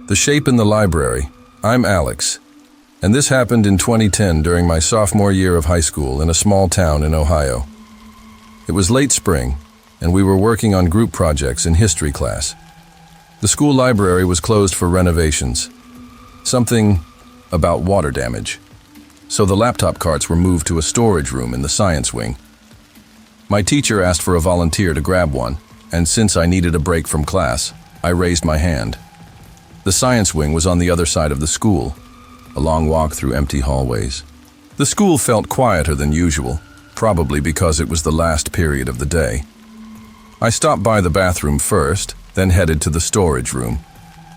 The Shape in the Library. I'm Alex, and this happened in 2010 during my sophomore year of high school in a small town in Ohio. It was late spring, and we were working on group projects in history class. The school library was closed for renovations. Something about water damage. So the laptop carts were moved to a storage room in the science wing. My teacher asked for a volunteer to grab one, and since I needed a break from class, I raised my hand. The science wing was on the other side of the school, a long walk through empty hallways. The school felt quieter than usual, probably because it was the last period of the day. I stopped by the bathroom first, then headed to the storage room.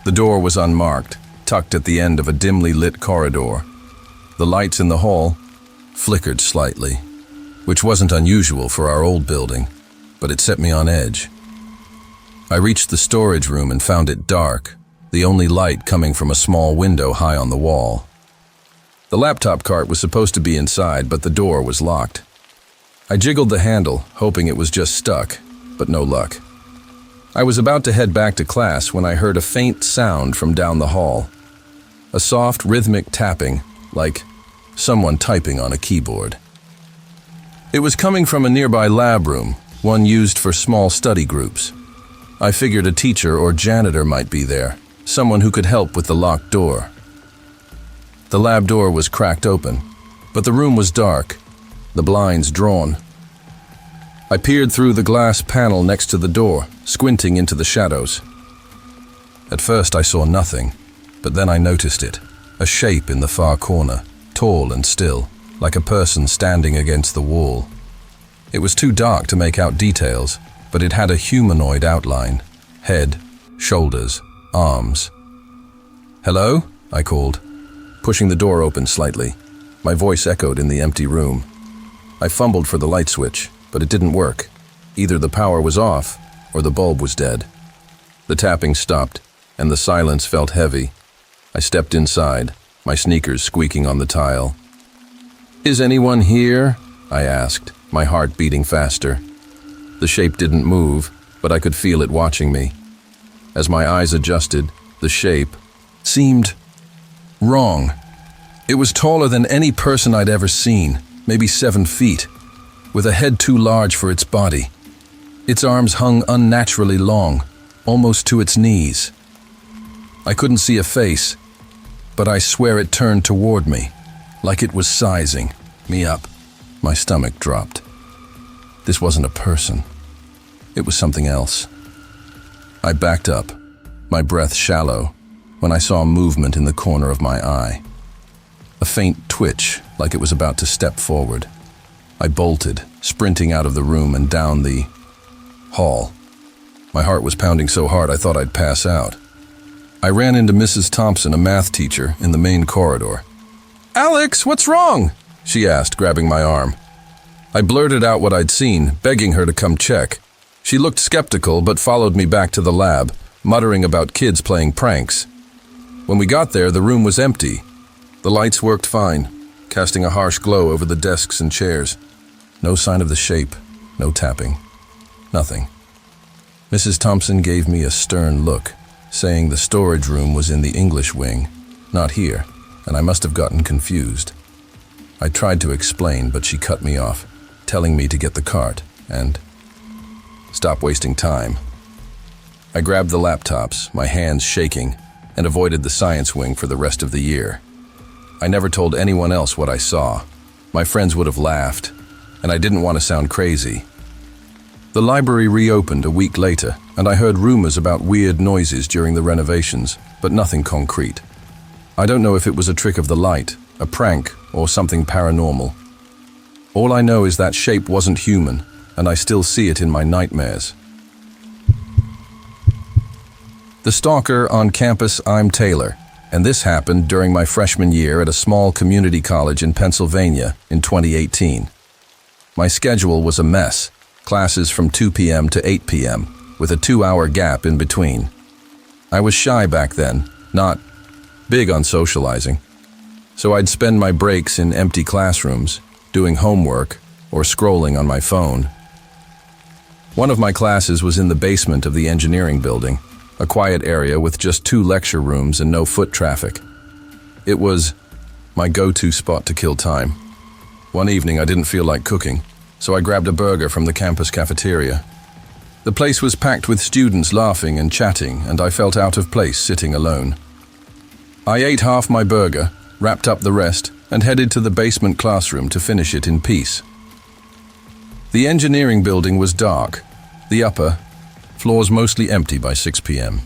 The door was unmarked, tucked at the end of a dimly lit corridor. The lights in the hall flickered slightly, which wasn't unusual for our old building, but it set me on edge. I reached the storage room and found it dark, the only light coming from a small window high on the wall. The laptop cart was supposed to be inside, but the door was locked. I jiggled the handle, hoping it was just stuck, but no luck. I was about to head back to class when I heard a faint sound from down the hall. A soft, rhythmic tapping, like someone typing on a keyboard. It was coming from a nearby lab room, one used for small study groups. I figured a teacher or janitor might be there, someone who could help with the locked door. The lab door was cracked open, but the room was dark, the blinds drawn. I peered through the glass panel next to the door, squinting into the shadows. At first I saw nothing, but then I noticed it, a shape in the far corner, tall and still, like a person standing against the wall. It was too dark to make out details, but it had a humanoid outline, head, shoulders, arms. "Hello?" I called, pushing the door open slightly. My voice echoed in the empty room. I fumbled for the light switch, but it didn't work. Either the power was off, or the bulb was dead. The tapping stopped, and the silence felt heavy. I stepped inside, my sneakers squeaking on the tile. "Is anyone here?" I asked, my heart beating faster. The shape didn't move, but I could feel it watching me. As my eyes adjusted, the shape seemed wrong. It was taller than any person I'd ever seen, maybe 7 feet, with a head too large for its body. Its arms hung unnaturally long, almost to its knees. I couldn't see a face, but I swear it turned toward me, like it was sizing me up. My stomach dropped. This wasn't a person. It was something else. I backed up, my breath shallow, when I saw movement in the corner of my eye. A faint twitch, like it was about to step forward. I bolted, sprinting out of the room and down the hall. My heart was pounding so hard I thought I'd pass out. I ran into Mrs. Thompson, a math teacher, in the main corridor. "Alex, what's wrong?" she asked, grabbing my arm. I blurted out what I'd seen, begging her to come check. She looked skeptical but followed me back to the lab, muttering about kids playing pranks. When we got there, the room was empty. The lights worked fine, casting a harsh glow over the desks and chairs. No sign of the shape, no tapping, nothing. Mrs. Thompson gave me a stern look, saying the storage room was in the English wing, not here, and I must have gotten confused. I tried to explain, but she cut me off, telling me to get the cart and stop wasting time. I grabbed the laptops, my hands shaking, and avoided the science wing for the rest of the year. I never told anyone else what I saw. My friends would have laughed, and I didn't want to sound crazy. The library reopened a week later, and I heard rumors about weird noises during the renovations, but nothing concrete. I don't know if it was a trick of the light, a prank, or something paranormal. All I know is that shape wasn't human, and I still see it in my nightmares. The stalker on campus. I'm Taylor, and this happened during my freshman year at a small community college in Pennsylvania in 2018. My schedule was a mess, classes from 2 p.m. to 8 p.m., with a 2-hour gap in between. I was shy back then, not big on socializing, so I'd spend my breaks in empty classrooms, doing homework or scrolling on my phone. One of my classes was in the basement of the engineering building, a quiet area with just 2 lecture rooms and no foot traffic. It was my go-to spot to kill time. One evening I didn't feel like cooking, so I grabbed a burger from the campus cafeteria. The place was packed with students laughing and chatting, and I felt out of place sitting alone. I ate half my burger, wrapped up the rest, and headed to the basement classroom to finish it in peace. The engineering building was dark, the upper floors mostly empty by 6 p.m.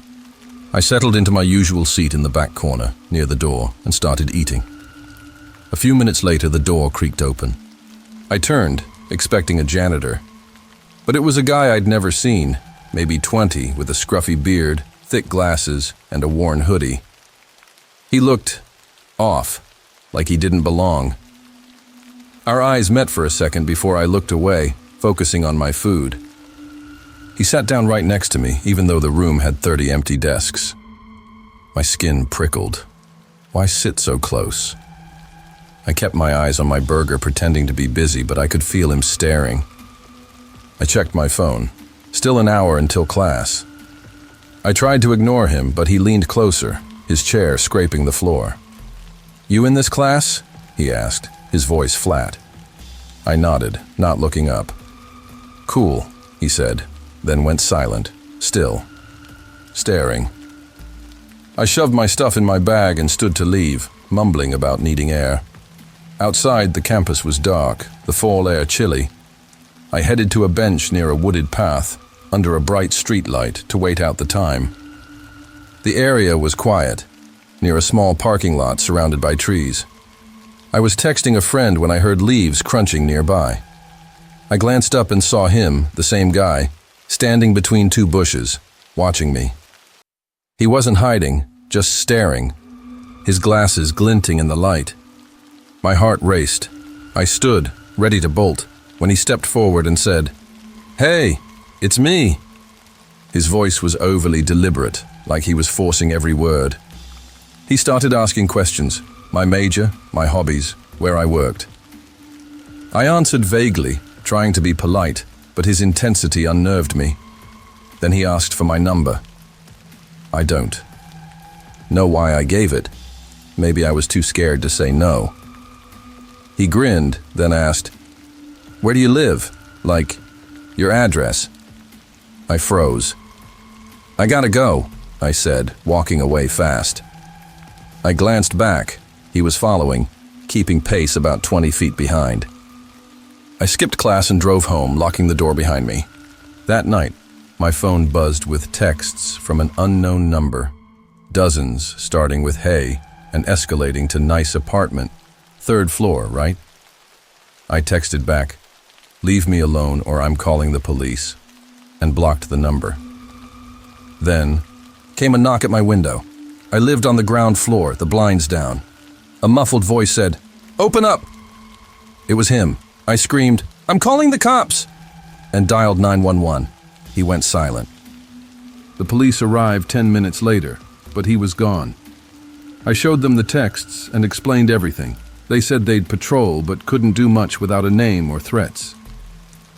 I settled into my usual seat in the back corner, near the door, and started eating. A few minutes later, the door creaked open. I turned, expecting a janitor. But it was a guy I'd never seen, maybe 20, with a scruffy beard, thick glasses, and a worn hoodie. He looked off, like he didn't belong. Our eyes met for a second before I looked away, focusing on my food. He sat down right next to me, even though the room had 30 empty desks. My skin prickled. Why sit so close? I kept my eyes on my burger, pretending to be busy, but I could feel him staring. I checked my phone. Still an hour until class. I tried to ignore him, but he leaned closer, his chair scraping the floor. "You in this class?" he asked, his voice flat. I nodded, not looking up. "Cool," he said, then went silent, still, staring. I shoved my stuff in my bag and stood to leave, mumbling about needing air. Outside, the campus was dark, the fall air chilly. I headed to a bench near a wooded path, under a bright streetlight, to wait out the time. The area was quiet, near a small parking lot surrounded by trees. I was texting a friend when I heard leaves crunching nearby. I glanced up and saw him, the same guy, standing between 2 bushes, watching me. He wasn't hiding, just staring, his glasses glinting in the light. My heart raced. I stood, ready to bolt, when he stepped forward and said, "Hey, it's me." His voice was overly deliberate, like he was forcing every word. He started asking questions, my major, my hobbies, where I worked. I answered vaguely, trying to be polite, but his intensity unnerved me. Then he asked for my number. I don't know why I gave it. Maybe I was too scared to say no. He grinned, then asked, "Where do you live? Like, your address?" I froze. "I gotta go," I said, walking away fast. I glanced back. He was following, keeping pace about 20 feet behind. I skipped class and drove home, locking the door behind me. That night, my phone buzzed with texts from an unknown number. Dozens, starting with "hey" and escalating to "nice apartment. 3rd floor, right?" I texted back, "Leave me alone or I'm calling the police," and blocked the number. Then came a knock at my window. I lived on the ground floor, the blinds down. A muffled voice said, "Open up!" It was him. I screamed, "I'm calling the cops!" and dialed 911. He went silent. The police arrived 10 minutes later, but he was gone. I showed them the texts and explained everything. They said they'd patrol but couldn't do much without a name or threats.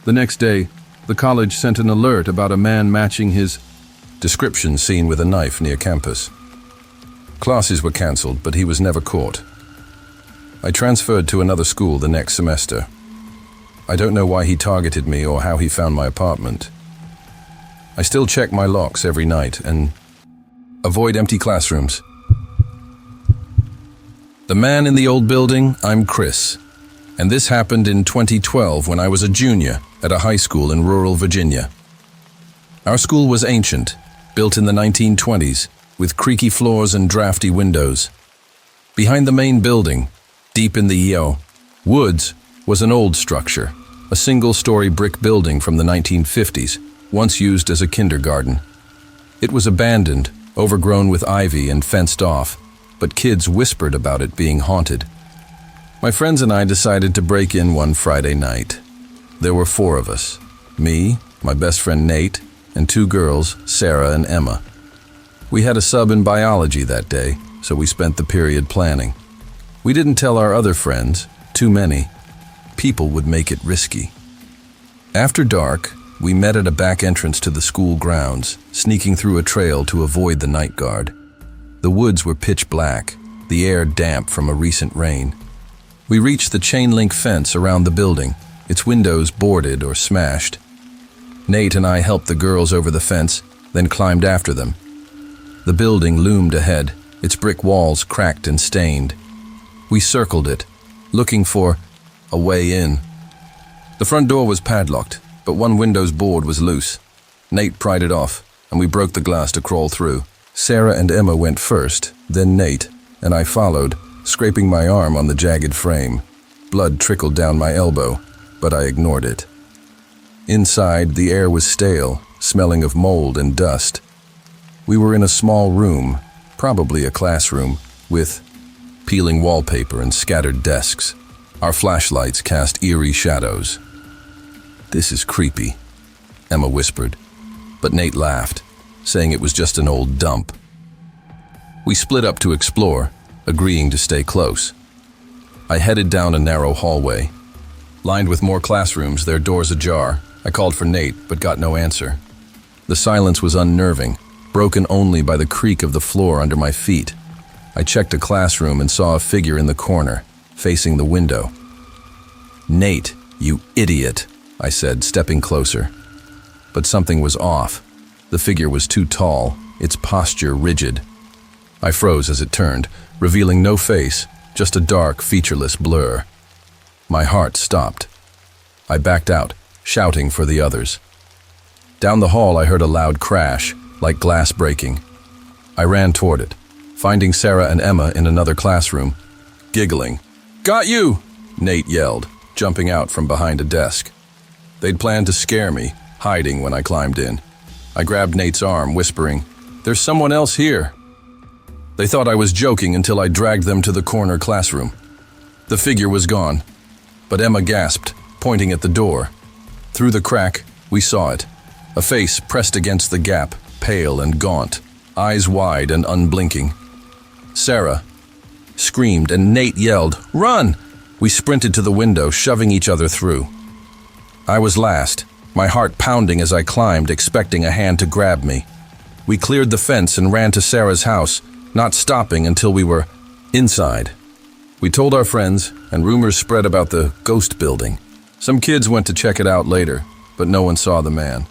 The next day, the college sent an alert about a man matching his description seen with a knife near campus. Classes were cancelled, but he was never caught. I transferred to another school the next semester. I don't know why he targeted me or how he found my apartment. I still check my locks every night and avoid empty classrooms. The man in the old building, I'm Chris, and this happened in 2012 when I was a junior at a high school in rural Virginia. Our school was ancient, built in the 1920s, with creaky floors and drafty windows. Behind the main building, deep in the woods, was an old structure, a single-story brick building from the 1950s, once used as a kindergarten. It was abandoned, overgrown with ivy and fenced off, but kids whispered about it being haunted. My friends and I decided to break in one Friday night. There were 4 of us, me, my best friend Nate, and 2 girls, Sarah and Emma. We had a sub in biology that day, so we spent the period planning. We didn't tell our other friends, too many. People would make it risky. After dark, We met at a back entrance to the school grounds, sneaking through a trail to avoid the night guard. The woods were pitch black, the air damp from a recent rain. We reached the chain-link fence around the building, its windows boarded or smashed. Nate and I helped the girls over the fence, then climbed after them. The building loomed ahead, its brick walls cracked and stained. We circled it, looking for a way in. The front door was padlocked, but one window's board was loose. Nate pried it off, and we broke the glass to crawl through. Sarah and Emma went first, then Nate, and I followed, scraping my arm on the jagged frame. Blood trickled down my elbow, but I ignored it. Inside, the air was stale, smelling of mold and dust. We were in a small room, probably a classroom, with peeling wallpaper and scattered desks. Our flashlights cast eerie shadows. "This is creepy," Emma whispered, but Nate laughed, saying it was just an old dump. We split up to explore, agreeing to stay close. I headed down a narrow hallway. Lined with more classrooms, their doors ajar, I called for Nate, but got no answer. The silence was unnerving, broken only by the creak of the floor under my feet. I checked a classroom and saw a figure in the corner, facing the window. "Nate, you idiot," I said, stepping closer. But something was off. The figure was too tall, its posture rigid. I froze as it turned, revealing no face, just a dark, featureless blur. My heart stopped. I backed out, shouting for the others. Down the hall, I heard a loud crash, like glass breaking. I ran toward it, finding Sarah and Emma in another classroom, giggling. "Got you!" Nate yelled, jumping out from behind a desk. They'd planned to scare me, hiding when I climbed in. I grabbed Nate's arm, whispering, "There's someone else here." They thought I was joking until I dragged them to the corner classroom. The figure was gone, but Emma gasped, pointing at the door. Through the crack, we saw it. A face pressed against the gap, pale and gaunt, eyes wide and unblinking. Sarah screamed and Nate yelled, "Run!" We sprinted to the window, shoving each other through. I was last, my heart pounding as I climbed, expecting a hand to grab me. We cleared the fence and ran to Sarah's house, not stopping until we were inside. We told our friends, and rumors spread about the ghost building. Some kids went to check it out later, but no one saw the man.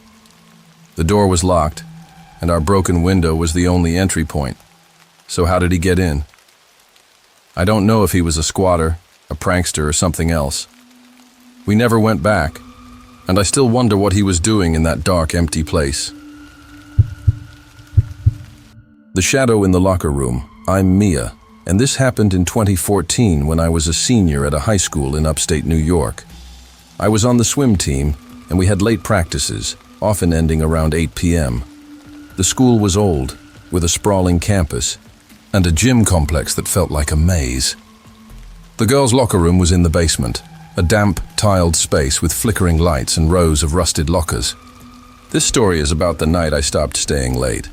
The door was locked, and our broken window was the only entry point. So how did he get in? I don't know if he was a squatter, a prankster, or something else. We never went back, and I still wonder what he was doing in that dark, empty place. The shadow in the locker room. I'm Mia, and this happened in 2014 when I was a senior at a high school in upstate New York. I was on the swim team, and we had late practices, often ending around 8 p.m. The school was old, with a sprawling campus, and a gym complex that felt like a maze. The girls' locker room was in the basement, a damp, tiled space with flickering lights and rows of rusted lockers. This story is about the night I stopped staying late.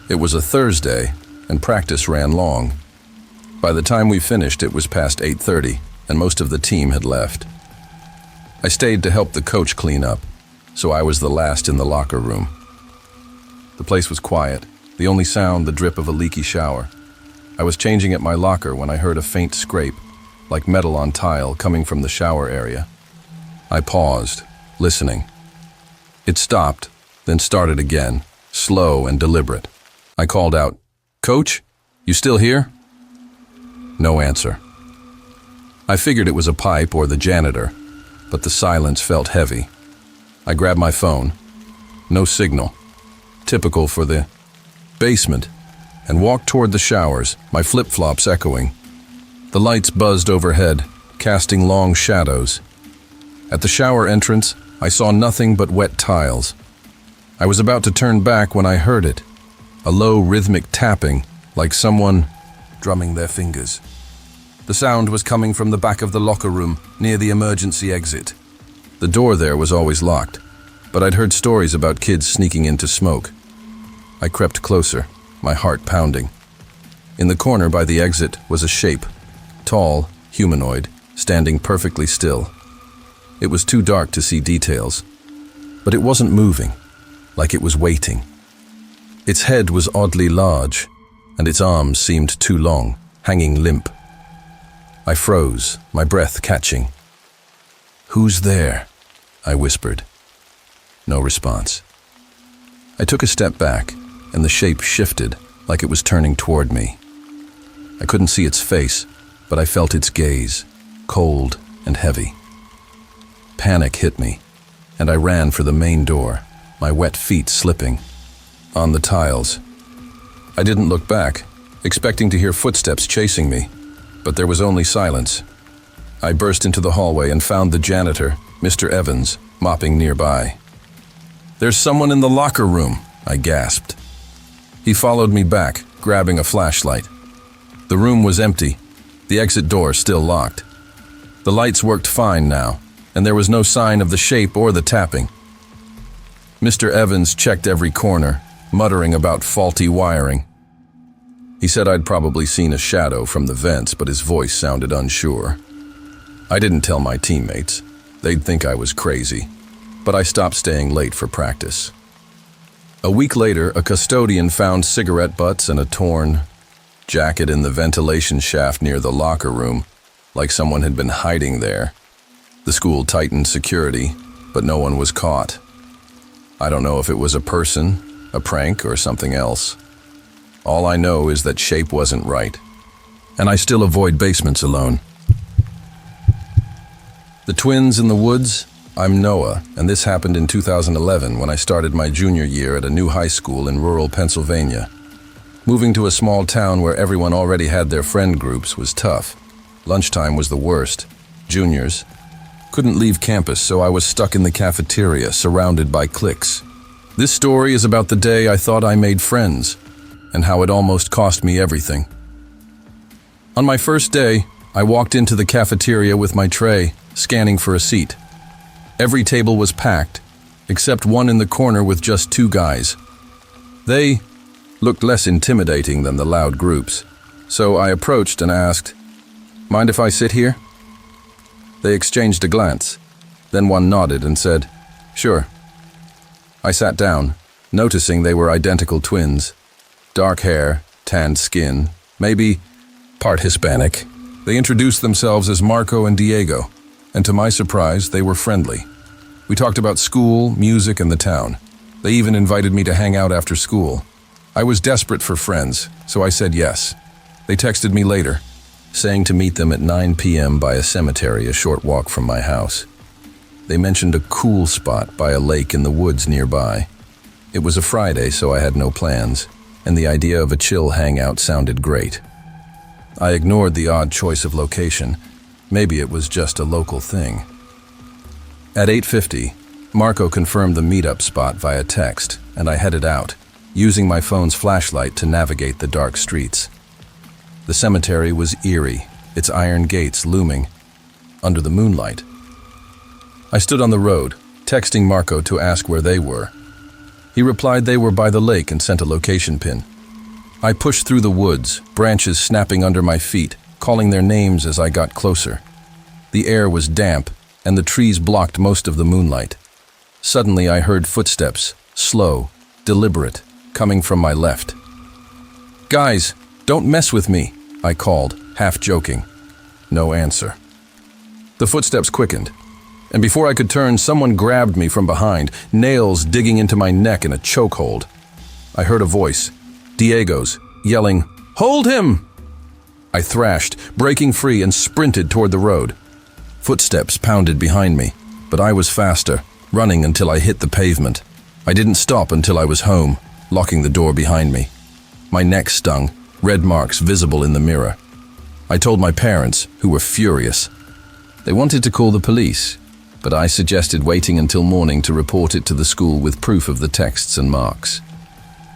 It was a Thursday, and practice ran long. By the time we finished, it was past 8:30, and most of the team had left. I stayed to help the coach clean up, so I was the last in the locker room. The place was quiet, the only sound the drip of a leaky shower. I was changing at my locker when I heard a faint scrape, like metal on tile coming from the shower area. I paused, listening. It stopped, then started again, slow and deliberate. I called out, "Coach, you still here?" No answer. I figured it was a pipe or the janitor, but the silence felt heavy. I grabbed my phone. No signal. Typical for the basement, and walked toward the showers, my flip-flops echoing. The lights buzzed overhead, casting long shadows. At the shower entrance, I saw nothing but wet tiles. I was about to turn back when I heard it, a low rhythmic tapping, like someone drumming their fingers. The sound was coming from the back of the locker room, near the emergency exit. The door there was always locked, but I'd heard stories about kids sneaking in to smoke. I crept closer, my heart pounding. In the corner by the exit was a shape, tall, humanoid, standing perfectly still. It was too dark to see details. but it wasn't moving, like it was waiting. Its head was oddly large, and its arms seemed too long, hanging limp. I froze, my breath catching. "Who's there?" I whispered. No response. I took a step back, and the shape shifted, like it was turning toward me. I couldn't see its face, but I felt its gaze, cold and heavy. Panic hit me, and I ran for the main door, my wet feet slipping on the tiles. I didn't look back, expecting to hear footsteps chasing me, but there was only silence. I burst into the hallway and found the janitor, Mr. Evans, mopping nearby. "There's someone in the locker room," I gasped. He followed me back, grabbing a flashlight. The room was empty, the exit door still locked. The lights worked fine now, and there was no sign of the shape or the tapping. Mr. Evans checked every corner, muttering about faulty wiring. He said I'd probably seen a shadow from the vents, but his voice sounded unsure. I didn't tell my teammates. They'd think I was crazy, but I stopped staying late for practice. A week later, a custodian found cigarette butts and a torn jacket in the ventilation shaft near the locker room, like someone had been hiding there. The school tightened security, but no one was caught. I don't know if it was a person, a prank, or something else. All I know is that shape wasn't right, and I still avoid basements alone. The twins in the woods? I'm Noah, and this happened in 2011 when I started my junior year at a new high school in rural Pennsylvania. Moving to a small town where everyone already had their friend groups was tough. Lunchtime was the worst. Juniors couldn't leave campus, so I was stuck in the cafeteria, surrounded by cliques. This story is about the day I thought I made friends, and how it almost cost me everything. On my first day, I walked into the cafeteria with my tray, scanning for a seat. Every table was packed, except one in the corner with just two guys. They looked less intimidating than the loud groups, so I approached and asked, "Mind if I sit here?" They exchanged a glance. Then one nodded and said, "Sure." I sat down, noticing they were identical twins. Dark hair, tanned skin, maybe part Hispanic. They introduced themselves as Marco and Diego, and to my surprise, they were friendly. We talked about school, music, and the town. They even invited me to hang out after school. I was desperate for friends, so I said yes. They texted me later, saying to meet them at 9 p.m. by a cemetery a short walk from my house. They mentioned a cool spot by a lake in the woods nearby. It was a Friday, so I had no plans, and the idea of a chill hangout sounded great. I ignored the odd choice of location. Maybe it was just a local thing. At 8:50, Marco confirmed the meetup spot via text, and I headed out, using my phone's flashlight to navigate the dark streets. The cemetery was eerie, its iron gates looming under the moonlight. I stood on the road, texting Marco to ask where they were. He replied they were by the lake and sent a location pin. I pushed through the woods, branches snapping under my feet, calling their names as I got closer. The air was damp, and the trees blocked most of the moonlight. Suddenly I heard footsteps, slow, deliberate, coming from my left. "Guys, don't mess with me," I called, half joking. No answer. The footsteps quickened, and before I could turn, someone grabbed me from behind, nails digging into my neck in a chokehold. I heard a voice, Diego's, yelling, "Hold him!" I thrashed, breaking free, and sprinted toward the road. Footsteps pounded behind me, but I was faster, running until I hit the pavement. I didn't stop until I was home, locking the door behind me. My neck stung, red marks visible in the mirror. I told my parents, who were furious. They wanted to call the police, but I suggested waiting until morning to report it to the school with proof of the texts and marks.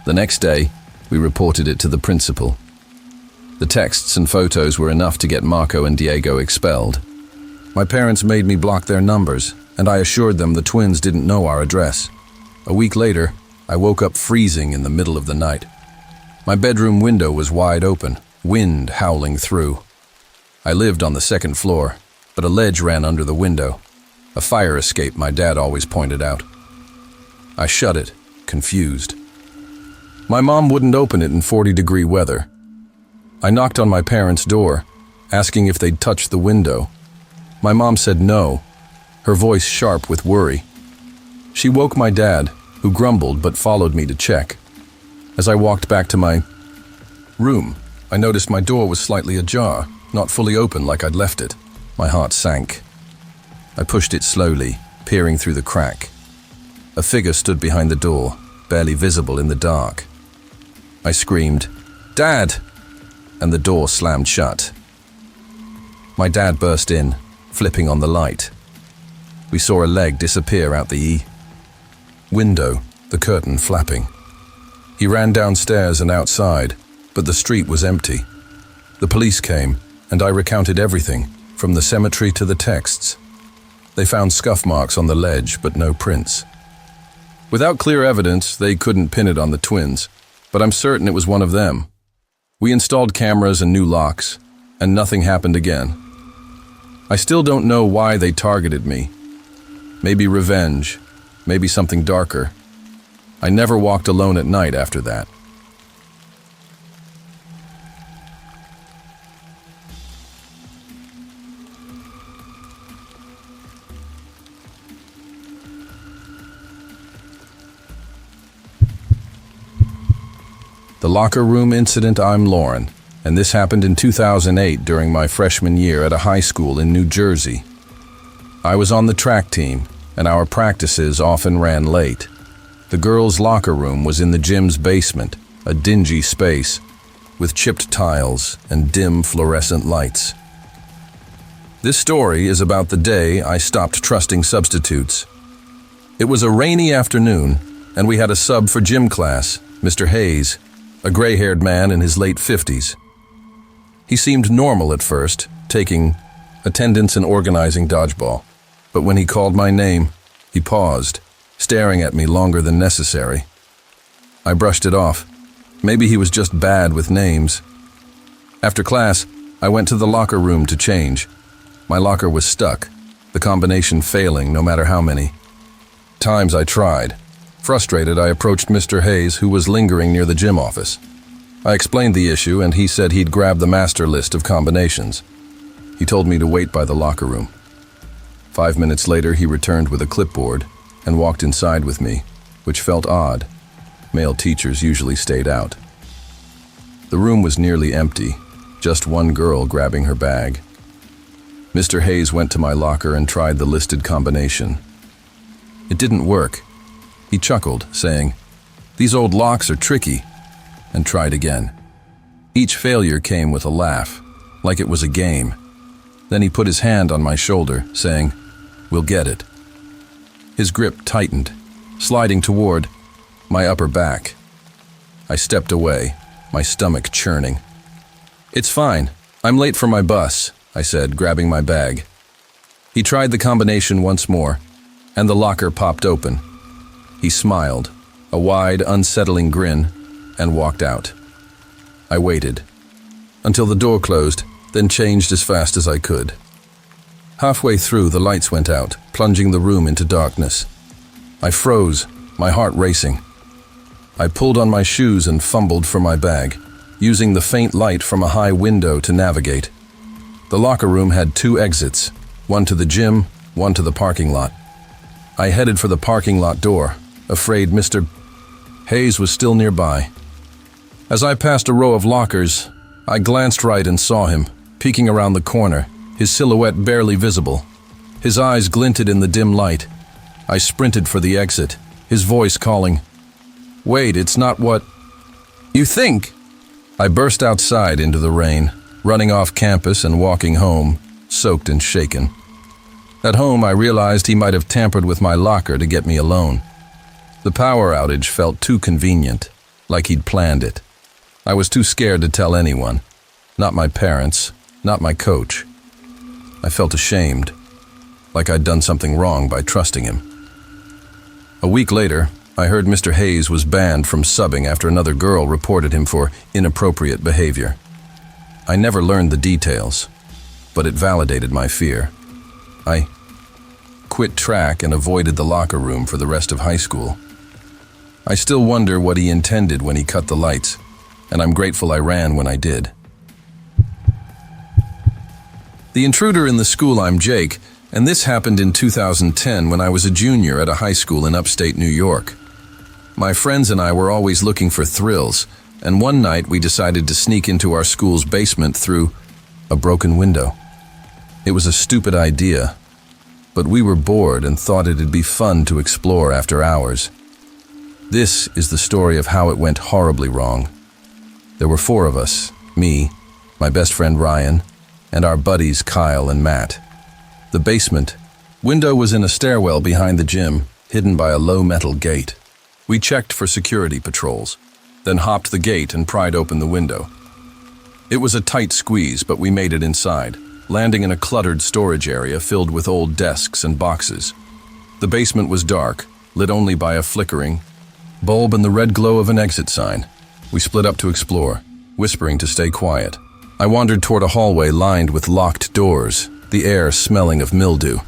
The next day, we reported it to the principal. The texts and photos were enough to get Marco and Diego expelled. My parents made me block their numbers, and I assured them the twins didn't know our address. A week later, I woke up freezing in the middle of the night. My bedroom window was wide open, wind howling through. I lived on the second floor, but a ledge ran under the window. A fire escape, my dad always pointed out. I shut it, confused. My mom wouldn't open it in 40-degree weather. I knocked on my parents' door, asking if they'd touch the window. My mom said no, her voice sharp with worry. She woke my dad, who grumbled but followed me to check. As I walked back to my room, I noticed my door was slightly ajar, not fully open like I'd left it. My heart sank. I pushed it slowly, peering through the crack. A figure stood behind the door, barely visible in the dark. I screamed, "Dad!" and the door slammed shut. My dad burst in, flipping on the light. We saw a leg disappear out the window, the curtain flapping. He ran downstairs and outside, but the street was empty. The police came, and I recounted everything, from the cemetery to the texts. They found scuff marks on the ledge, but no prints. Without clear evidence, they couldn't pin it on the twins, but I'm certain it was one of them. We installed cameras and new locks, and nothing happened again. I still don't know why they targeted me. Maybe revenge, maybe something darker. I never walked alone at night after that. The locker room incident. I'm Lauren, and this happened in 2008 during my freshman year at a high school in New Jersey. I was on the track team, and our practices often ran late. The girls' locker room was in the gym's basement, a dingy space, with chipped tiles and dim fluorescent lights. This story is about the day I stopped trusting substitutes. It was a rainy afternoon, and we had a sub for gym class, Mr. Hayes, a gray-haired man in his late 50s. He seemed normal at first, taking attendance and organizing dodgeball. But when he called my name, he paused, staring at me longer than necessary. I brushed it off. Maybe he was just bad with names. After class, I went to the locker room to change. My locker was stuck, the combination failing no matter how many times I tried. Frustrated, I approached Mr. Hayes, who was lingering near the gym office. I explained the issue, and he said he'd grab the master list of combinations. He told me to wait by the locker room. 5 minutes later, he returned with a clipboard and walked inside with me, which felt odd. Male teachers usually stayed out. The room was nearly empty, just one girl grabbing her bag. Mr. Hayes went to my locker and tried the listed combination. It didn't work. He chuckled, saying, "These old locks are tricky," and tried again. Each failure came with a laugh, like it was a game. Then he put his hand on my shoulder, saying, "We'll get it." His grip tightened, sliding toward my upper back. I stepped away, my stomach churning. "It's fine. I'm late for my bus," I said, grabbing my bag. He tried the combination once more, and the locker popped open. He smiled, a wide, unsettling grin, and walked out. I waited until the door closed, then changed as fast as I could. Halfway through, the lights went out, plunging the room into darkness. I froze, my heart racing. I pulled on my shoes and fumbled for my bag, using the faint light from a high window to navigate. The locker room had 2 exits, one to the gym, one to the parking lot. I headed for the parking lot door, afraid Mr. Hayes was still nearby. As I passed a row of lockers, I glanced right and saw him, peeking around the corner, his silhouette barely visible. His eyes glinted in the dim light. I sprinted for the exit, his voice calling, "Wait, it's not what you think." I burst outside into the rain, running off campus and walking home, soaked and shaken. At home, I realized he might have tampered with my locker to get me alone. The power outage felt too convenient, like he'd planned it. I was too scared to tell anyone, not my parents, not my coach. I felt ashamed, like I'd done something wrong by trusting him. A week later, I heard Mr. Hayes was banned from subbing after another girl reported him for inappropriate behavior. I never learned the details, but it validated my fear. I quit track and avoided the locker room for the rest of high school. I still wonder what he intended when he cut the lights, and I'm grateful I ran when I did. The intruder in the school, I'm Jake, and this happened in 2010 when I was a junior at a high school in upstate New York. My friends and I were always looking for thrills, and one night we decided to sneak into our school's basement through a broken window. It was a stupid idea, but we were bored and thought it'd be fun to explore after hours. This is the story of how it went horribly wrong. There were 4 of us, me, my best friend Ryan, and our buddies Kyle and Matt. The basement window was in a stairwell behind the gym, hidden by a low metal gate. We checked for security patrols, then hopped the gate and pried open the window. It was a tight squeeze, but we made it inside, landing in a cluttered storage area filled with old desks and boxes. The basement was dark, lit only by a flickering bulb and the red glow of an exit sign. We split up to explore, whispering to stay quiet. I wandered toward a hallway lined with locked doors, the air smelling of mildew.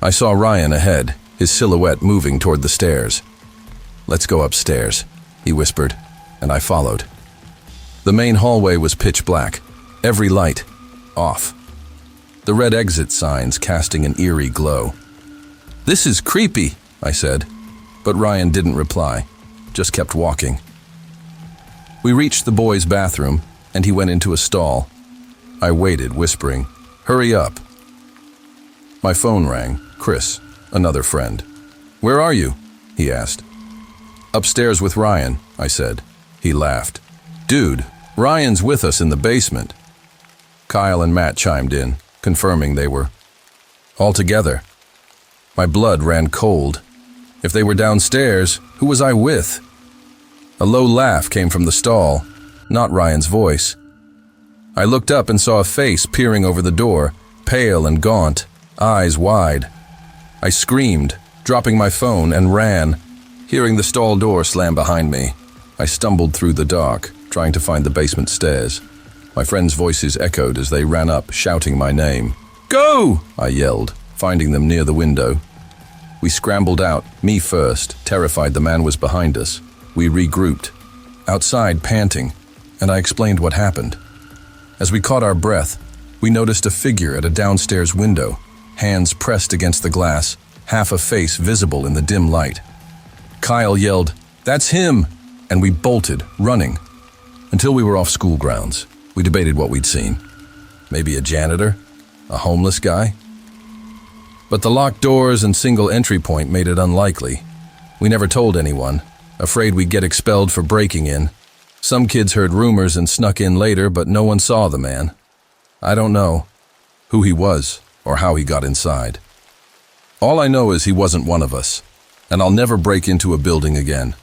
I saw Ryan ahead, his silhouette moving toward the stairs. "Let's go upstairs," he whispered, and I followed. The main hallway was pitch black, every light off. The red exit signs casting an eerie glow. "This is creepy," I said, but Ryan didn't reply, just kept walking. We reached the boys' bathroom, and he went into a stall. I waited, whispering, "Hurry up." My phone rang. Chris, another friend. "Where are you?" he asked. "Upstairs with Ryan," I said. He laughed. "Dude, Ryan's with us in the basement." Kyle and Matt chimed in, confirming they were all together. My blood ran cold. If they were downstairs, who was I with? A low laugh came from the stall, not Ryan's voice. I looked up and saw a face peering over the door, pale and gaunt, eyes wide. I screamed, dropping my phone, and ran, hearing the stall door slam behind me. I stumbled through the dark, trying to find the basement stairs. My friends' voices echoed as they ran up, shouting my name. "Go!" I yelled, finding them near the window. We scrambled out, me first, terrified the man was behind us. We regrouped, outside panting, and I explained what happened. As we caught our breath, we noticed a figure at a downstairs window, hands pressed against the glass, half a face visible in the dim light. Kyle yelled, "That's him!" and we bolted, running. Until we were off school grounds, we debated what we'd seen. Maybe a janitor? A homeless guy? But the locked doors and single entry point made it unlikely. We never told anyone, afraid we'd get expelled for breaking in. Some kids heard rumors and snuck in later, but no one saw the man. I don't know who he was or how he got inside. All I know is he wasn't one of us, and I'll never break into a building again.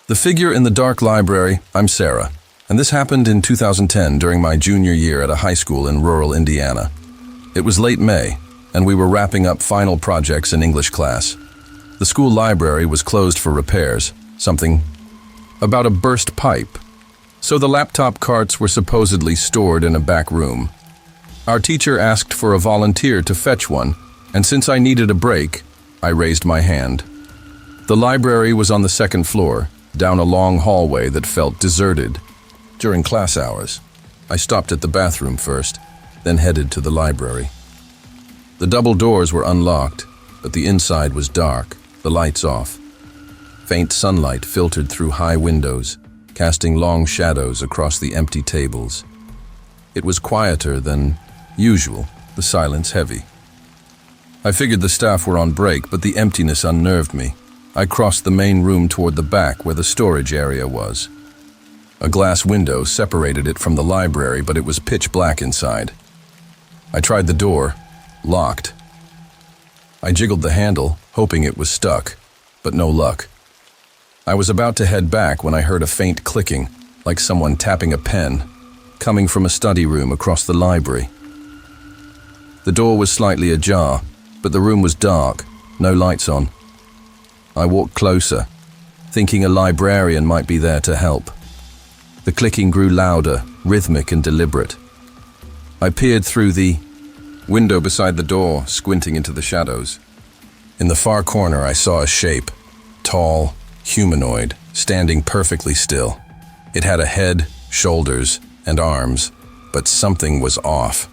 The figure in the dark library, I'm Sarah, and this happened in 2010 during my junior year at a high school in rural Indiana. It was late May, and we were wrapping up final projects in English class. The school library was closed for repairs, something about a burst pipe, so the laptop carts were supposedly stored in a back room. Our teacher asked for a volunteer to fetch one, and since I needed a break, I raised my hand. The library was on the second floor, down a long hallway that felt deserted. During class hours, I stopped at the bathroom first, then headed to the library. The double doors were unlocked, but the inside was dark, the lights off. Faint sunlight filtered through high windows, casting long shadows across the empty tables. It was quieter than usual, the silence heavy. I figured the staff were on break, but the emptiness unnerved me. I crossed the main room toward the back where the storage area was. A glass window separated it from the library, but it was pitch black inside. I tried the door, locked. I jiggled the handle, hoping it was stuck, but no luck. I was about to head back when I heard a faint clicking, like someone tapping a pen, coming from a study room across the library. The door was slightly ajar, but the room was dark, no lights on. I walked closer, thinking a librarian might be there to help. The clicking grew louder, rhythmic and deliberate. I peered through the window beside the door, squinting into the shadows. In the far corner, I saw a shape, tall, humanoid, standing perfectly still. It had a head, shoulders, and arms, but something was off.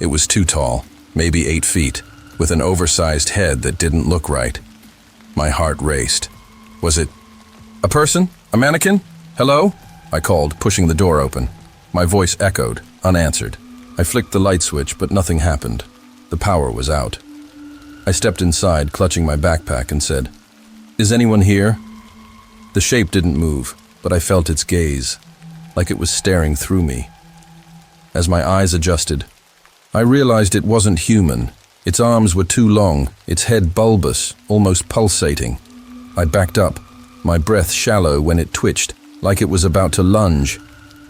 It was too tall, maybe 8 feet, with an oversized head that didn't look right. My heart raced. Was it a person? A mannequin? Hello? I called, pushing the door open. My voice echoed, unanswered. I flicked the light switch, but nothing happened. The power was out. I stepped inside, clutching my backpack, and said, "Is anyone here?" The shape didn't move, but I felt its gaze, like it was staring through me. As my eyes adjusted, I realized it wasn't human. Its arms were too long, its head bulbous, almost pulsating. I backed up, my breath shallow when it twitched, like it was about to lunge.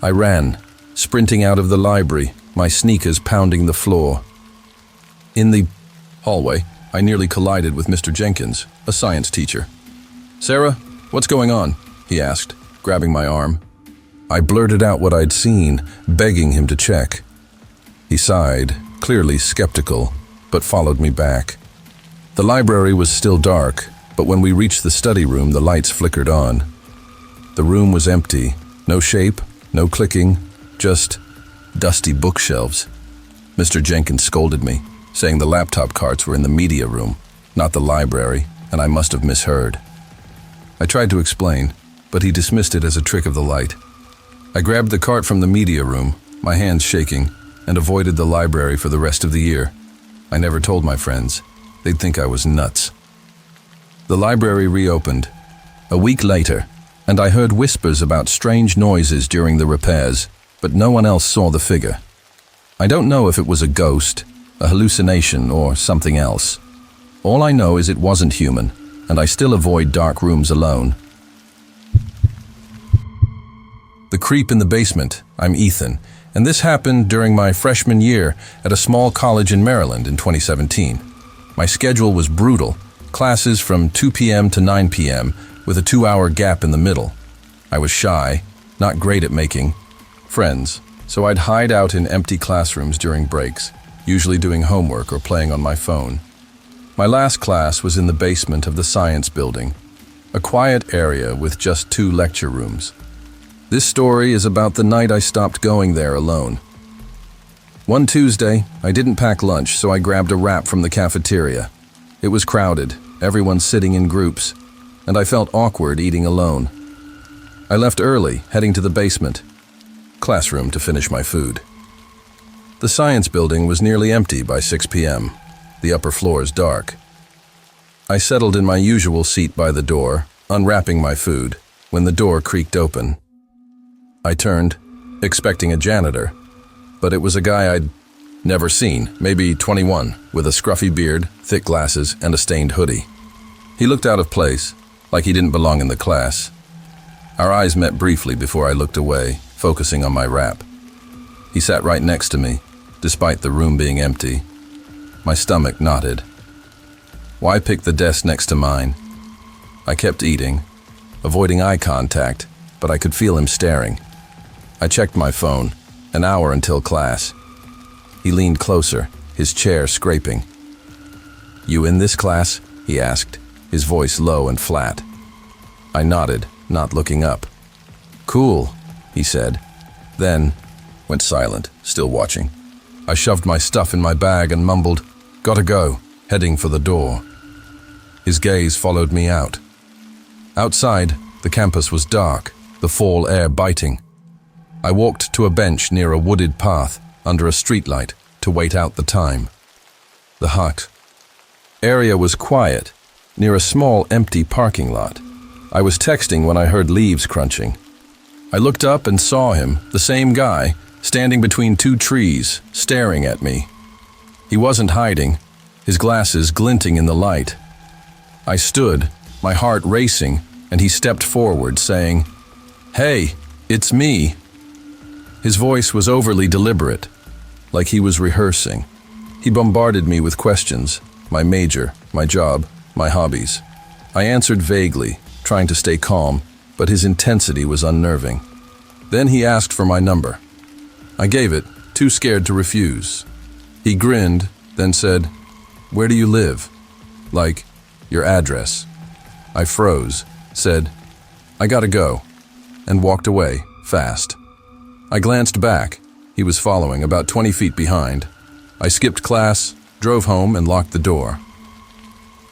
I ran, sprinting out of the library, my sneakers pounding the floor. In the hallway, I nearly collided with Mr. Jenkins, a science teacher. "Sarah, what's going on?" he asked, grabbing my arm. I blurted out what I'd seen, begging him to check. He sighed, clearly skeptical, but followed me back. The library was still dark, but when we reached the study room, the lights flickered on. The room was empty, no shape, no clicking, just dusty bookshelves. Mr. Jenkins scolded me, saying the laptop carts were in the media room, not the library, and I must have misheard. I tried to explain, but he dismissed it as a trick of the light. I grabbed the cart from the media room, my hands shaking, and avoided the library for the rest of the year. I never told my friends. They'd think I was nuts. The library reopened. A week later, and I heard whispers about strange noises during the repairs, but no one else saw the figure. I don't know if it was a ghost, a hallucination, or something else. All I know is it wasn't human, and I still avoid dark rooms alone. The creep in the basement. I'm Ethan, and this happened during my freshman year at a small college in Maryland in 2017. My schedule was brutal, classes from 2 p.m. to 9 p.m., with a 2-hour gap in the middle. I was shy, not great at making friends, so I'd hide out in empty classrooms during breaks, usually doing homework or playing on my phone. My last class was in the basement of the science building, a quiet area with just 2 lecture rooms. This story is about the night I stopped going there alone. One Tuesday, I didn't pack lunch, so I grabbed a wrap from the cafeteria. It was crowded, everyone sitting in groups, and I felt awkward eating alone. I left early, heading to the basement classroom to finish my food. The science building was nearly empty by 6 p.m., the upper floors dark. I settled in my usual seat by the door, unwrapping my food, when the door creaked open. I turned, expecting a janitor, but it was a guy I'd never seen, maybe 21, with a scruffy beard, thick glasses, and a stained hoodie. He looked out of place, like he didn't belong in the class. Our eyes met briefly before I looked away, focusing on my wrap. He sat right next to me, despite the room being empty. My stomach knotted. Why pick the desk next to mine? I kept eating, avoiding eye contact, but I could feel him staring. I checked my phone, an hour until class. He leaned closer, his chair scraping. "You in this class?" he asked, his voice low and flat. I nodded, not looking up. "Cool," he said, then went silent, still watching. I shoved my stuff in my bag and mumbled, "Gotta go," heading for the door. His gaze followed me out. Outside, the campus was dark, the fall air biting. I walked to a bench near a wooded path under a streetlight to wait out the time. The hut area was quiet, near a small empty parking lot. I was texting when I heard leaves crunching. I looked up and saw him, the same guy, standing between 2 trees, staring at me. He wasn't hiding, his glasses glinting in the light. I stood, my heart racing, and he stepped forward, saying, "Hey, it's me." His voice was overly deliberate, like he was rehearsing. He bombarded me with questions, my major, my job, my hobbies. I answered vaguely, trying to stay calm, but his intensity was unnerving. Then he asked for my number. I gave it, too scared to refuse. He grinned, then said, "Where do you live?" Like, Your address. I froze, said, "I gotta go," and walked away, fast. I glanced back. He was following, about 20 feet behind. I skipped class, drove home, and locked the door.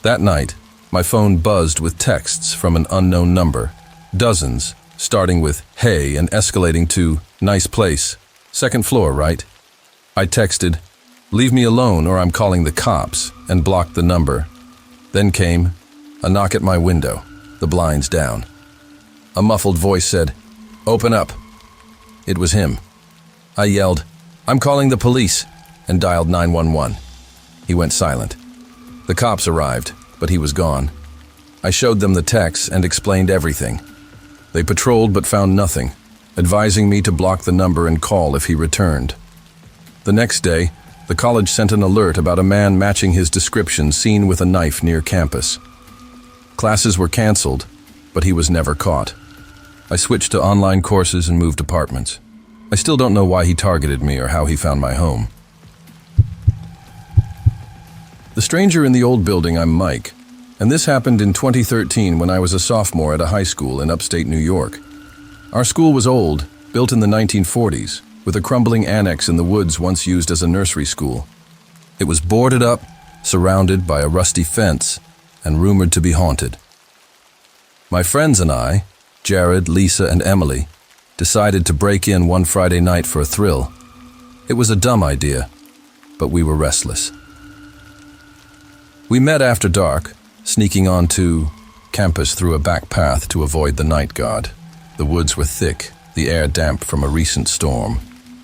That night, my phone buzzed with texts from an unknown number. Dozens, starting with "hey" and escalating to "nice place. Second floor, right?" I texted, "Leave me alone or I'm calling the cops," and blocked the number. Then came a knock at my window, the blinds down. A muffled voice said, "Open up." It was him. I yelled, "I'm calling the police," and dialed 911. He went silent. The cops arrived, but he was gone. I showed them the texts and explained everything. They patrolled but found nothing, advising me to block the number and call if he returned. The next day, the college sent an alert about a man matching his description seen with a knife near campus. Classes were canceled, but he was never caught. I switched to online courses and moved apartments. I still don't know why he targeted me or how he found my home. The stranger in the old building, I'm Mike, and this happened in 2013 when I was a sophomore at a high school in upstate New York. Our school was old, built in the 1940s, with a crumbling annex in the woods once used as a nursery school. It was boarded up, surrounded by a rusty fence, and rumored to be haunted. My friends and I, Jared, Lisa, and Emily, decided to break in one Friday night for a thrill. It was a dumb idea, but we were restless. We met after dark, sneaking onto campus through a back path to avoid the night guard. The woods were thick, the air damp from a recent storm.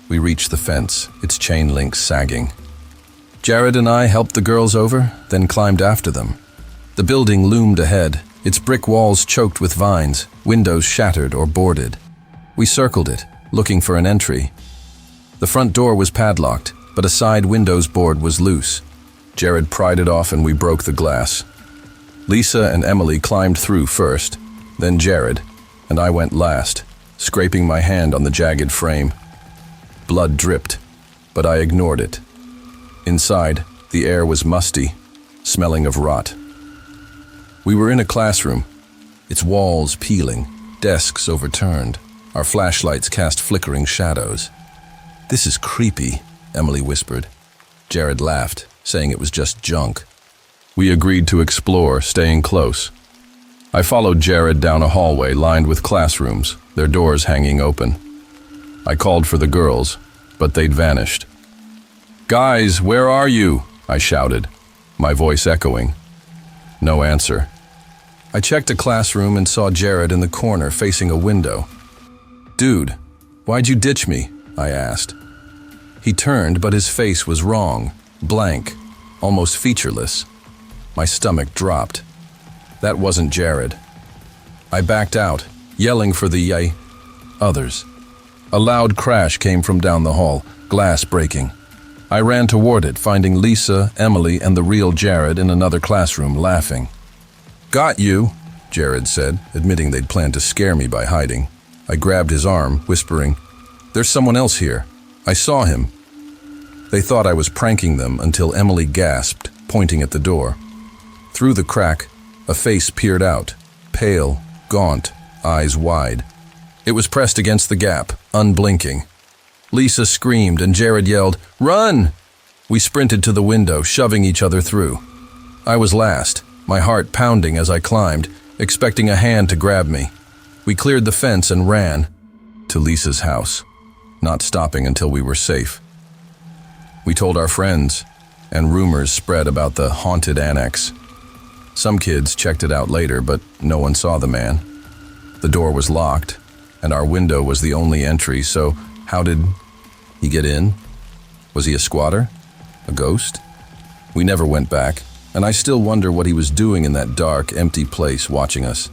We reached the fence, its chain links sagging. Jared and I helped the girls over, then climbed after them. The building loomed ahead, its brick walls choked with vines, windows shattered or boarded. We circled it, looking for an entry. The front door was padlocked, but a side window's board was loose. Jared pried it off and we broke the glass. Lisa and Emily climbed through first, then Jared, and I went last, scraping my hand on the jagged frame. Blood dripped, but I ignored it. Inside, the air was musty, smelling of rot. We were in a classroom, its walls peeling, desks overturned. Our flashlights cast flickering shadows. "This is creepy," Emily whispered. Jared laughed, saying it was just junk. We agreed to explore, staying close. I followed Jared down a hallway lined with classrooms, their doors hanging open. I called for the girls, but they'd vanished. "Guys, where are you?" I shouted, my voice echoing. No answer. I checked a classroom and saw Jared in the corner facing a window. "Dude, why'd you ditch me?" I asked. He turned, but his face was wrong, blank, almost featureless. My stomach dropped. That wasn't Jared. I backed out, yelling for the others. A loud crash came from down the hall, glass breaking. I ran toward it, finding Lisa, Emily, and the real Jared in another classroom, laughing. "Got you," Jared said, admitting they'd planned to scare me by hiding. I grabbed his arm, whispering, "There's someone else here. I saw him." They thought I was pranking them until Emily gasped, pointing at the door. Through the crack, a face peered out, pale, gaunt, eyes wide. It was pressed against the gap, unblinking. Lisa screamed and Jared yelled, "Run!" We sprinted to the window, shoving each other through. I was last, my heart pounding as I climbed, expecting a hand to grab me. We cleared the fence and ran to Lisa's house, not stopping until we were safe. We told our friends, and rumors spread about the haunted annex. Some kids checked it out later, but no one saw the man. The door was locked, and our window was the only entry, so how did he get in? Was he a squatter? A ghost? We never went back, and I still wonder what he was doing in that dark, empty place watching us.